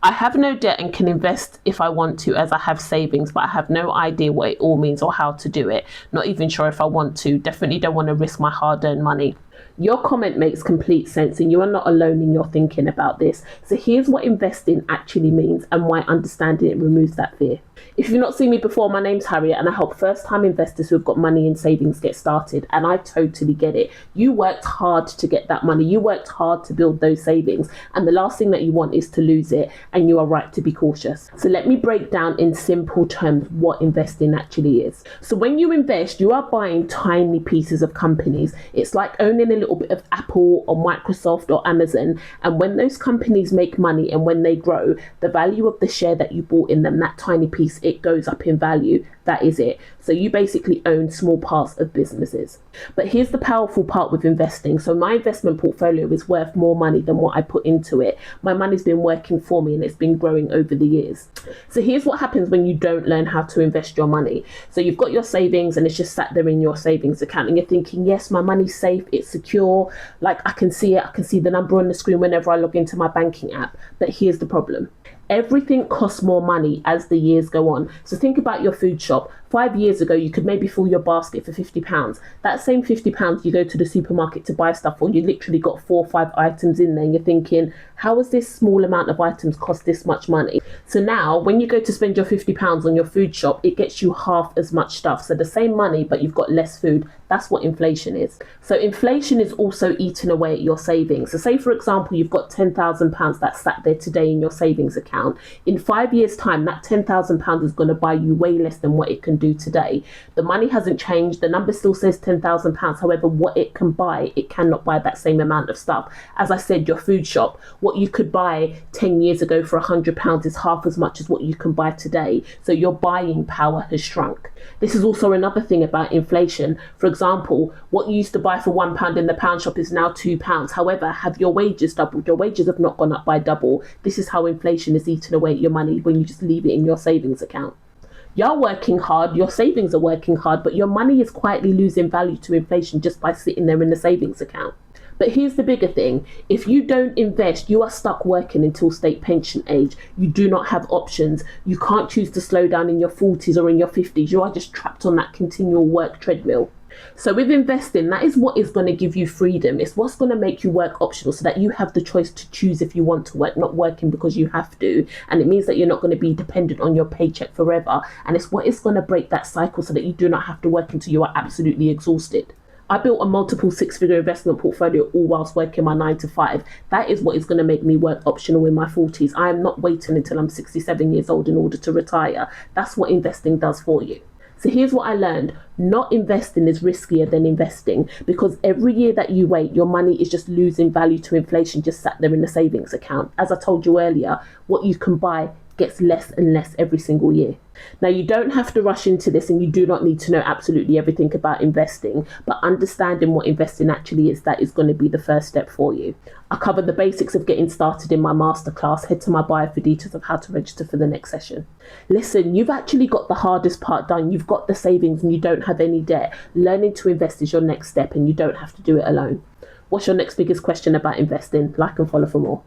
I have no debt and can invest if I want to, as I have savings, but I have no idea what it all means or how to do it. Not even sure if I want to. Definitely don't want to risk my hard-earned money. Your comment makes complete sense, and you are not alone in your thinking about this. So here's what investing actually means and why understanding it removes that fear. If you've not seen me before, my name's Harriet and I help first-time investors who've got money in savings get started, and I totally get it. You worked hard to get that money. You worked hard to build those savings, and the last thing that you want is to lose it, and you are right to be cautious. So let me break down in simple terms what investing actually is. So when you invest, you are buying tiny pieces of companies. It's like owning a little bit of Apple or Microsoft or Amazon, and when those companies make money and when they grow, the value of the share that you bought in them, that tiny piece, it goes up in value. That is it. So you basically own small parts of businesses. But here's the powerful part with investing. So my investment portfolio is worth more money than what I put into it. My money's been working for me and it's been growing over the years. So here's what happens when you don't learn how to invest your money. So you've got your savings and it's just sat there in your savings account and you're thinking, yes, my money's safe, it's secure, like I can see it, I can see the number on the screen whenever I log into my banking app. But here's the problem. Everything costs more money as the years go on. So think about your food shop. 5 years ago, you could maybe fill your basket for £50. That same £50, you go to the supermarket to buy stuff, or you literally got 4 or 5 items in there and you're thinking, how has this small amount of items cost this much money? So now when you go to spend your £50 on your food shop, it gets you half as much stuff. So the same money, but you've got less food. That's what inflation is. So inflation is also eating away at your savings. So say, for example, you've got £10,000 that's sat there today in your savings account. In 5 years' time, that £10,000 is going to buy you way less than what it can do today. The money hasn't changed. The number still says £10,000. However, what it can buy, it cannot buy that same amount of stuff. As I said, your food shop, what you could buy 10 years ago for £100 is half as much as what you can buy today. So your buying power has shrunk. This is also another thing about inflation. For example, what you used to buy for £1 in the pound shop is now £2. However, have your wages doubled? Your wages have not gone up by double. This is how inflation is eating away at your money when you just leave it in your savings account. You're working hard, your savings are working hard, but your money is quietly losing value to inflation just by sitting there in the savings account. But here's the bigger thing. If you don't invest, you are stuck working until state pension age. You do not have options. You can't choose to slow down in your 40s or in your 50s. You are just trapped on that continual work treadmill. So with investing, that is what is going to give you freedom. It's what's going to make you work optional so that you have the choice to choose if you want to work, not working because you have to. And it means that you're not going to be dependent on your paycheck forever. And it's what is going to break that cycle so that you do not have to work until you are absolutely exhausted. I built a multiple 6-figure investment portfolio all whilst working my 9 to 5. That is what is going to make me work optional in my 40s. I am not waiting until I'm 67 years old in order to retire. That's what investing does for you. So here's what I learned. Not investing is riskier than investing, because every year that you wait, your money is just losing value to inflation, just sat there in the savings account. As I told you earlier, what you can buy gets less and less every single year. Now, you don't have to rush into this and you do not need to know absolutely everything about investing, but understanding what investing actually is, that is going to be the first step for you. I cover the basics of getting started in my masterclass. Head to my bio for details of how to register for the next session. Listen, you've actually got the hardest part done. You've got the savings and you don't have any debt. Learning to invest is your next step and you don't have to do it alone. What's your next biggest question about investing? Like and follow for more.